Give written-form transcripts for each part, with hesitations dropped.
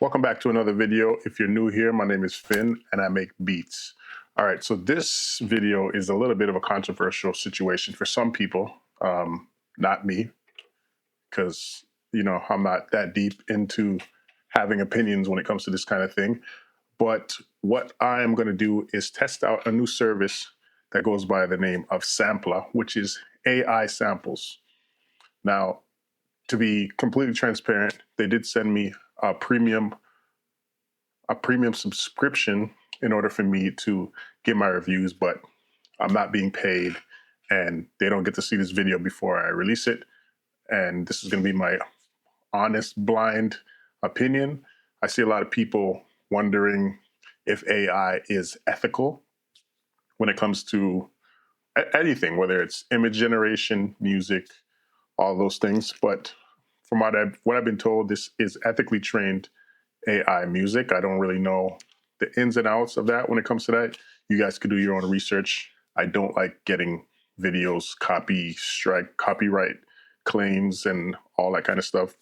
Welcome back to another video. If you're new here, my name is Finn and I make beats. All right, so this video is a little bit of a controversial situation for some people, not me, because I'm not that deep into having opinions when it comes to this kind of thing. But what I am going to do is test out a new service that goes by the name of Sampla, which is AI samples. Now, to be completely transparent, they did send me a premium subscription in order for me to get my reviews, but I'm not being paid and they don't get to see this video before I release it. And this is going to be my honest, blind opinion. I see a lot of people wondering if AI is ethical when it comes to anything, whether it's image generation, music, all those things. But from what I've been told, this is ethically trained AI music. I don't really know the ins and outs of that when it comes to that. You guys could do your own research. I don't like getting videos, copyright claims and all that kind of stuff.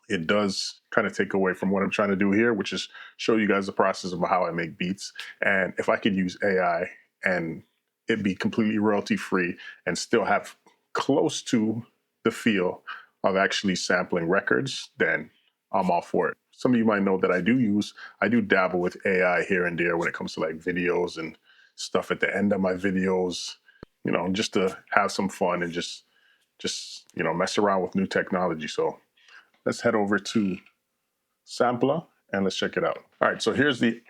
It does kind of take away from what I'm trying to do here, which is show you guys the process of how I make beats. And if I could use AI and it be completely royalty free and still have close to the feel of actually sampling records, then I'm all for it. Some of you might know that I do dabble with AI here and there when it comes to like videos and stuff at the end of my videos, just to have some fun and just mess around with new technology. So let's head over to Sampla and let's check it out. All right, so here is the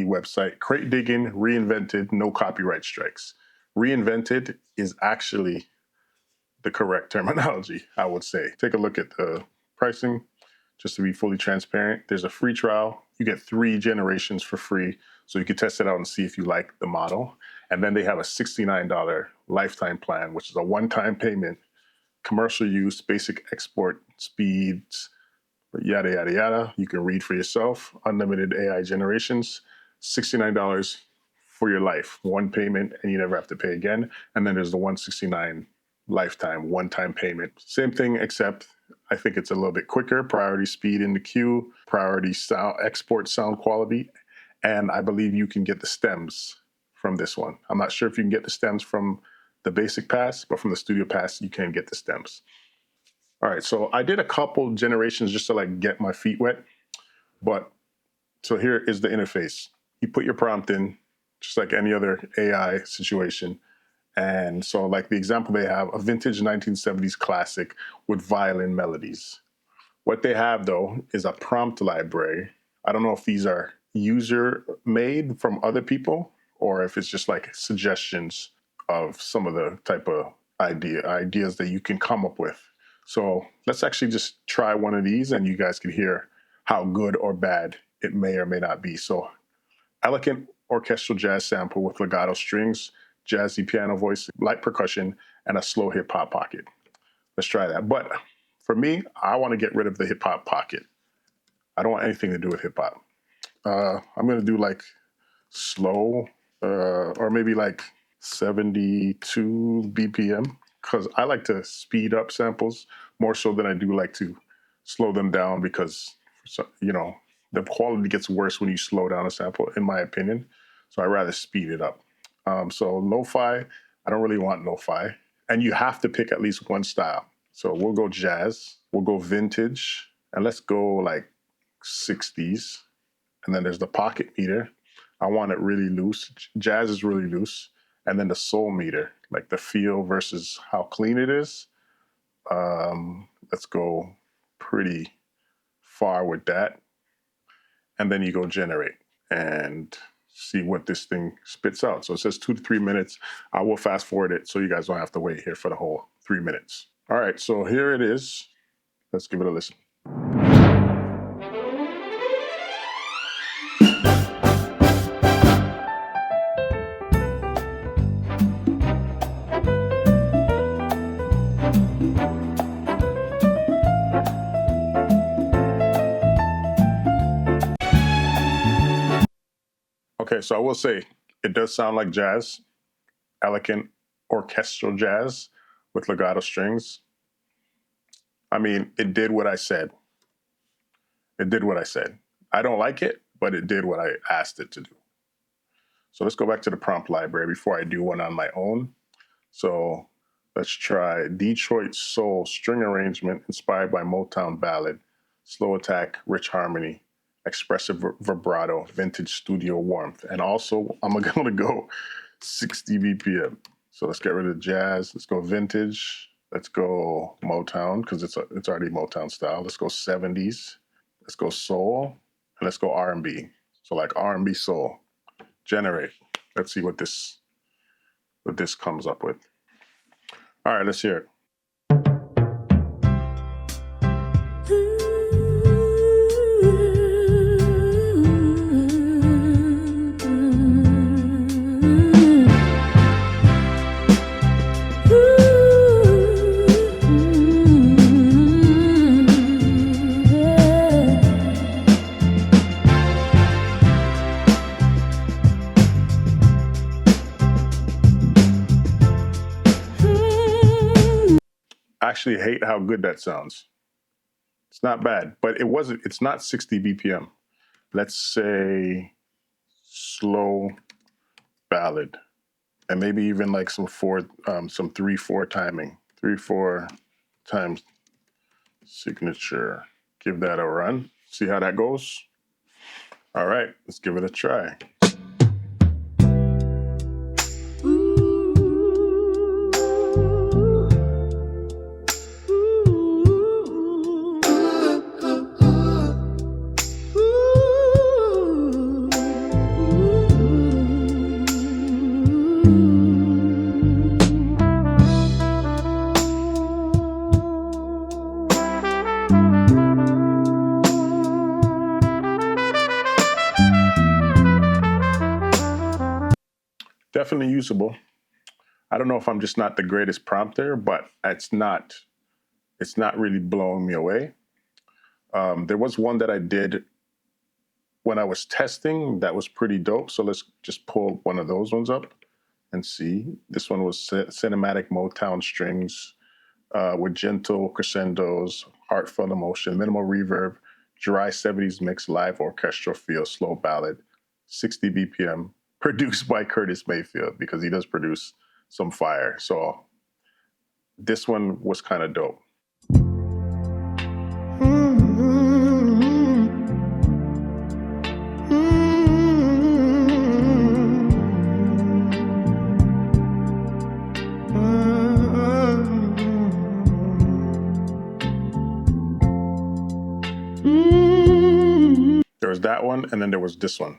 website. Crate digging, reinvented, no copyright strikes. Reinvented is actually the correct terminology, I would say. Take a look at the pricing. Just to be fully transparent, there's a free trial. You get 3 generations for free, so you can test it out and see if you like the model. And then they have a $69 lifetime plan, which is a one-time payment, commercial use, basic export speeds, yada, yada, yada. You can read for yourself. Unlimited AI generations, $69 for your life. One payment, and you never have to pay again. And then there's the $169 lifetime, one-time payment. Same thing, except I think it's a little bit quicker. Priority speed in the queue, priority sound, export sound quality, and I believe you can get the stems from this one. I'm not sure if you can get the stems from the basic pass, but from the studio pass, you can get the stems. All right, so I did a couple generations just to like get my feet wet, but so here is the interface. You put your prompt in, just like any other AI situation. And so like the example they have, a vintage 1970s classic with violin melodies. What they have though is a prompt library. I don't know if these are user made from other people or if it's just like suggestions of some of the type of ideas that you can come up with. So let's actually just try one of these and you guys can hear how good or bad it may or may not be. So elegant orchestral jazz sample with legato strings, jazzy piano voice, light percussion, and a slow hip hop pocket. Let's try that. But for me, I want to get rid of the hip hop pocket. I don't want anything to do with hip hop. I'm going to do like slow or maybe like 72 BPM because I like to speed up samples more so than I do like to slow them down because, the quality gets worse when you slow down a sample, in my opinion. So I'd rather speed it up. So lo-fi, I don't really want lo-fi. And you have to pick at least one style. So we'll go jazz, we'll go vintage, and let's go like 60s. And then there's the pocket meter. I want it really loose. Jazz is really loose. And then the soul meter, like the feel versus how clean it is. Let's go pretty far with that. And then you go generate and see what this thing spits out. So it says 2 to 3 minutes. I will fast forward it so you guys don't have to wait here for the whole 3 minutes. All right, so here it is. Let's give it a listen. Okay, so I will say it does sound like jazz, elegant orchestral jazz with legato strings. I mean, it did what I said. It did what I said. I don't like it, but it did what I asked it to do. So let's go back to the prompt library before I do one on my own. So let's try Detroit Soul string arrangement inspired by Motown ballad, slow attack, rich harmony, expressive vibrato, vintage studio warmth. And also I'm going to go 60 BPM. So let's get rid of jazz. Let's go vintage. Let's go Motown because it's already Motown style. Let's go 70s. Let's go soul. And let's go R&B. So like R&B soul. Generate. Let's see what this comes up with. All right, let's hear it. I actually hate how good that sounds. It's not bad, but it's not 60 BPM. Let's say slow ballad. And maybe even like some 3/4 timing. 3/4 times signature. Give that a run. See how that goes? All right, let's give it a try. Definitely usable. I don't know if I'm just not the greatest prompter, but it's not really blowing me away. There was one that I did when I was testing that was pretty dope. So let's just pull one of those ones up and see. This one was cinematic Motown strings with gentle crescendos, heartfelt emotion, minimal reverb, dry 70s mix, live orchestral feel, slow ballad, 60 BPM, produced by Curtis Mayfield because he does produce some fire. So this one was kind of dope. There was that one, and then there was this one.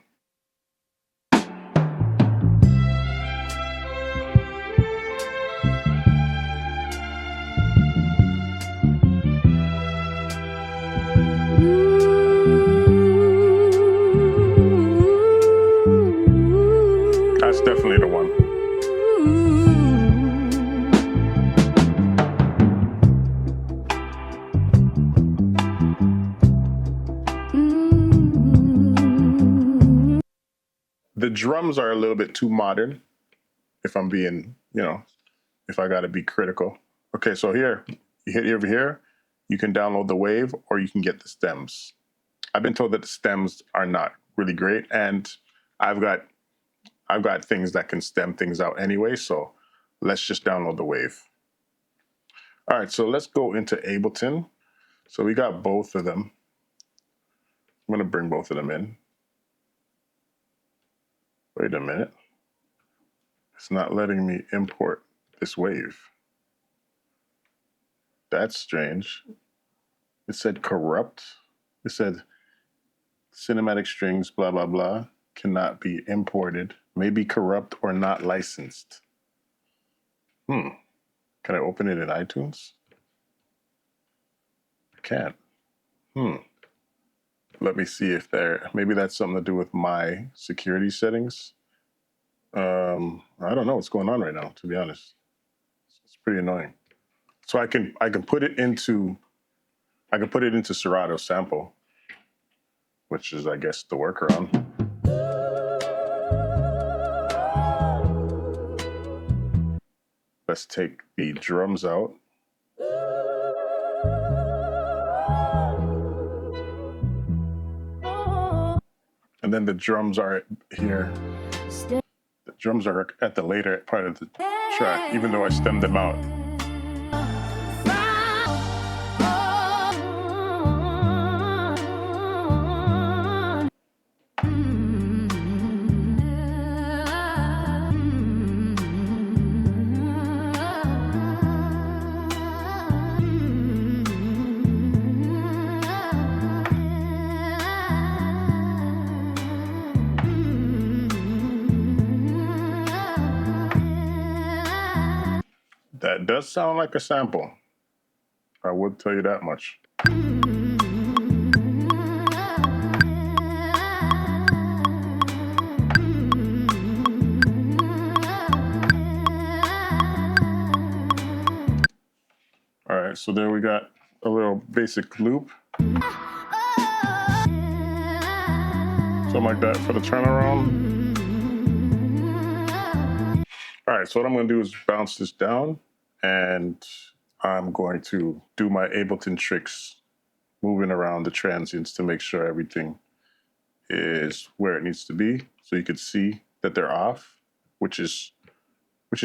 That's definitely the one. The drums are a little bit too modern, if I'm being, if I got to be critical. Okay, so here, you hit over here, you can download the wave or you can get the stems. I've been told that the stems are not really great, and I've got things that can stem things out anyway, so let's just download the wave. All right, so let's go into Ableton. So we got both of them. I'm gonna bring both of them in. Wait a minute. It's not letting me import this wave. That's strange. It said corrupt. It said cinematic strings, blah, blah, blah, cannot be imported. Maybe corrupt or not licensed. Can I open it in iTunes? I can't. Let me see if maybe that's something to do with my security settings. I don't know what's going on right now, to be honest. It's pretty annoying. So I can put it into Serato Sample, which is, I guess, the workaround. Let's take the drums out. And then the drums are here. The drums are at the later part of the track, even though I stemmed them out. That does sound like a sample. I would tell you that much. All right, so there we got a little basic loop. Something like that for the turnaround. All right, so what I'm gonna do is bounce this down, and I'm going to do my Ableton tricks, moving around the transients to make sure everything is where it needs to be. So you can see that they're off, which is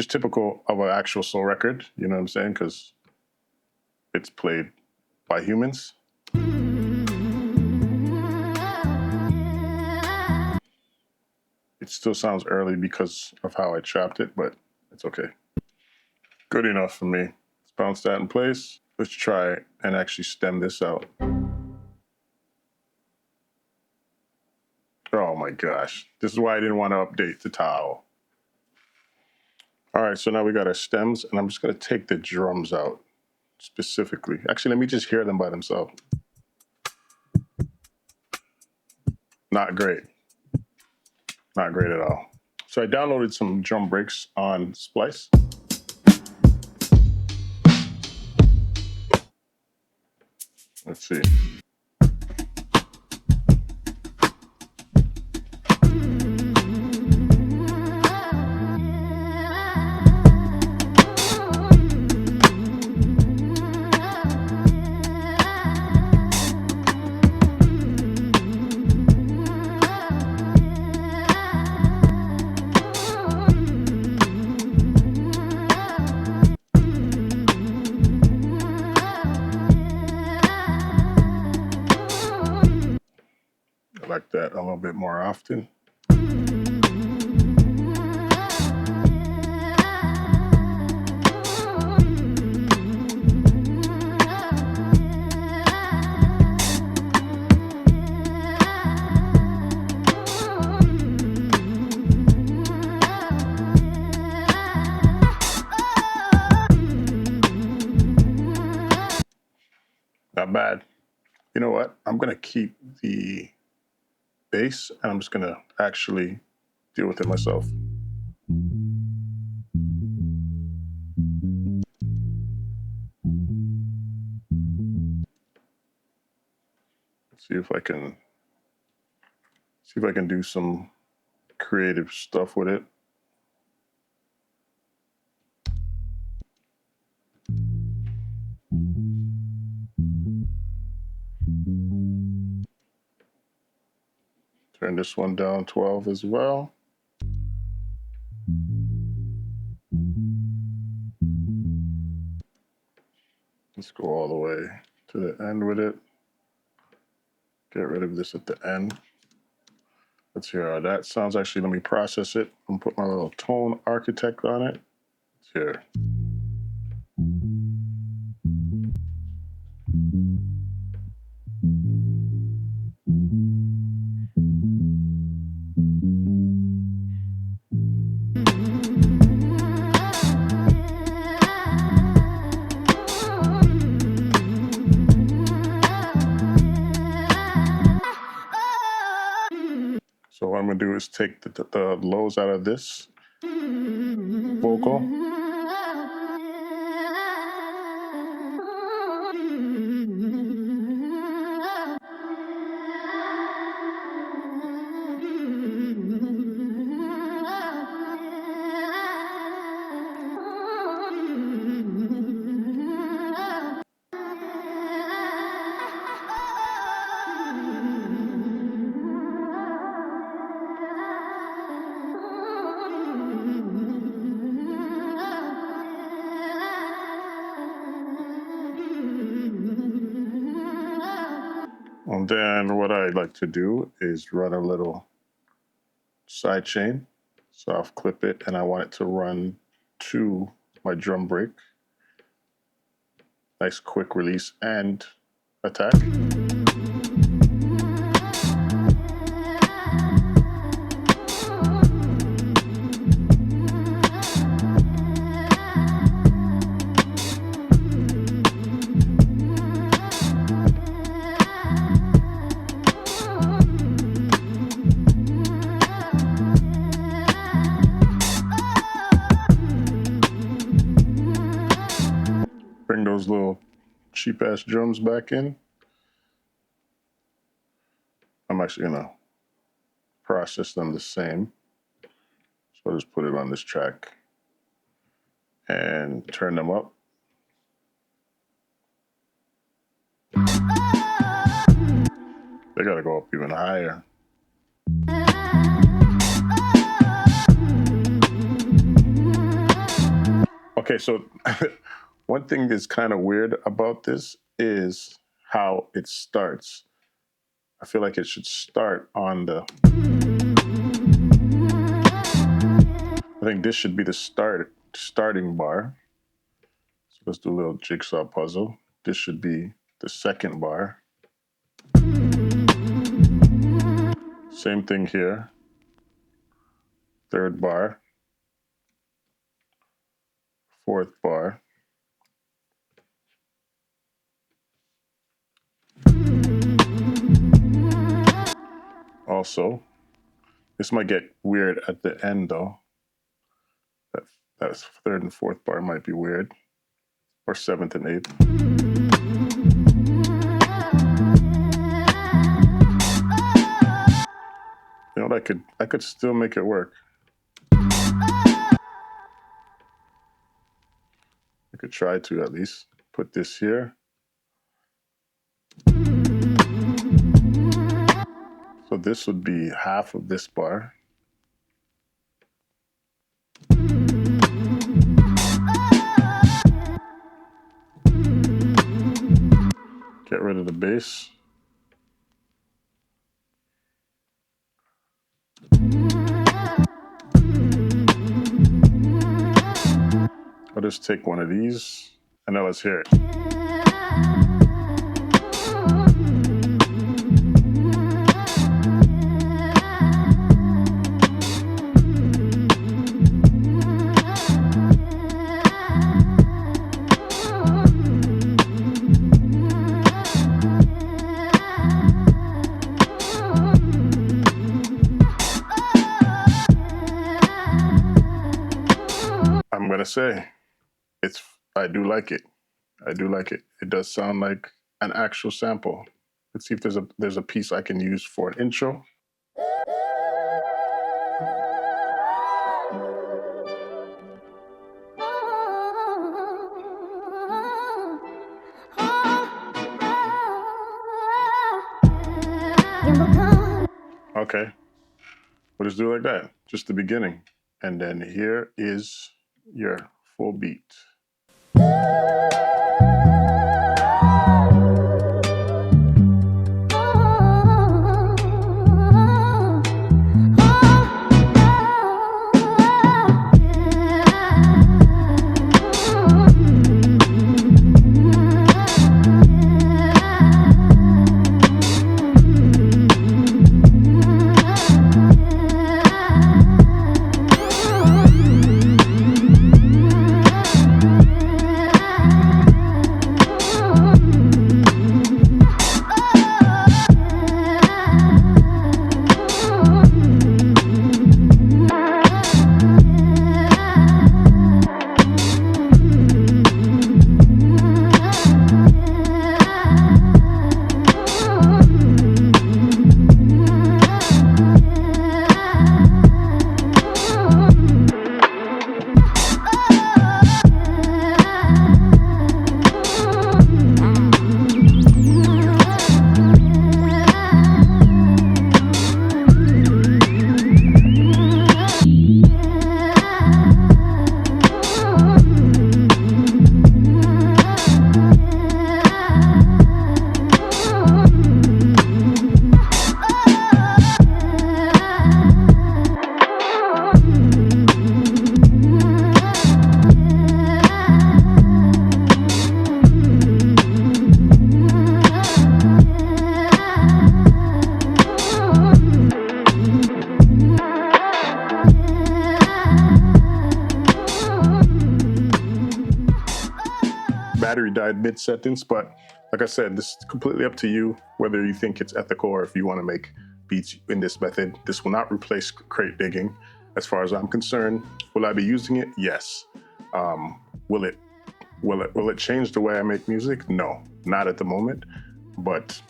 typical of an actual soul record, you know what I'm saying? Because it's played by humans. It still sounds early because of how I chopped it, but it's okay. Good enough for me. Let's bounce that in place. Let's try and actually stem this out. Oh my gosh. This is why I didn't want to update the towel. All right, so now we got our stems, and I'm just gonna take the drums out specifically. Actually, let me just hear them by themselves. Not great. Not great at all. So I downloaded some drum breaks on Splice. Let's see. I like that a little bit more often. Not bad. You know what? I'm gonna keep the bass, and I'm just gonna actually deal with it myself. See if I can do some creative stuff with it. Turn this one down 12 as well. Let's go all the way to the end with it. Get rid of this at the end. Let's hear how that sounds. Actually, let me process it and put my little tone architect on it. Let's hear. So what I'm gonna do is take the lows out of this vocal. And then what I like to do is run a little side chain. So I'll clip it and I want it to run to my drum break. Nice quick release and attack. Bring those little cheap ass drums back in. I'm actually gonna process them the same. So I'll just put it on this track and turn them up. They gotta go up even higher. Okay, so one thing that's kind of weird about this is how it starts. I feel like it should start on the... I think this should be the starting bar. So let's do a little jigsaw puzzle. This should be the second bar. Same thing here. Third bar. Fourth bar. Also, this might get weird at the end though. That's third and fourth bar might be weird. Or seventh and eighth. You know, I could still make it work. I could try to at least put this here. So this would be half of this bar. Get rid of the bass. I'll just take one of these and now let's hear it. I'm gonna say, I do like it. I do like it. It does sound like an actual sample. Let's see if there's a piece I can use for an intro. Okay, we'll just do it like that, just the beginning. And then here is your full beat. battery died mid-sentence, but like I said, this is completely up to you, whether you think it's ethical or if you want to make beats in this method. This will not replace crate digging. As far as I'm concerned, will I be using it? Yes. Will it change the way I make music? No, not at the moment. But,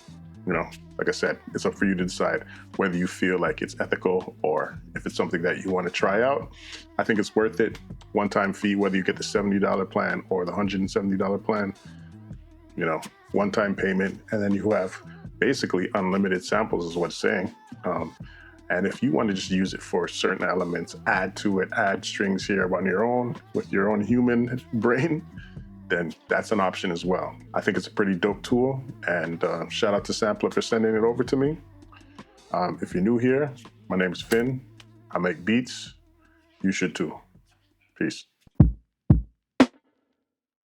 you know, like I said, it's up for you to decide whether you feel like it's ethical or if it's something that you want to try out. I think it's worth it. One-time fee, whether you get the $70 plan or the $170 plan, you know, one-time payment, and then you have basically unlimited samples is what it's saying. And if you want to just use it for certain elements, add to it, add strings here on your own with your own human brain, then that's an option as well. I think it's a pretty dope tool, and shout out to Sampler for sending it over to me. If you're new here, my name is Finn. I make beats. You should too. Peace.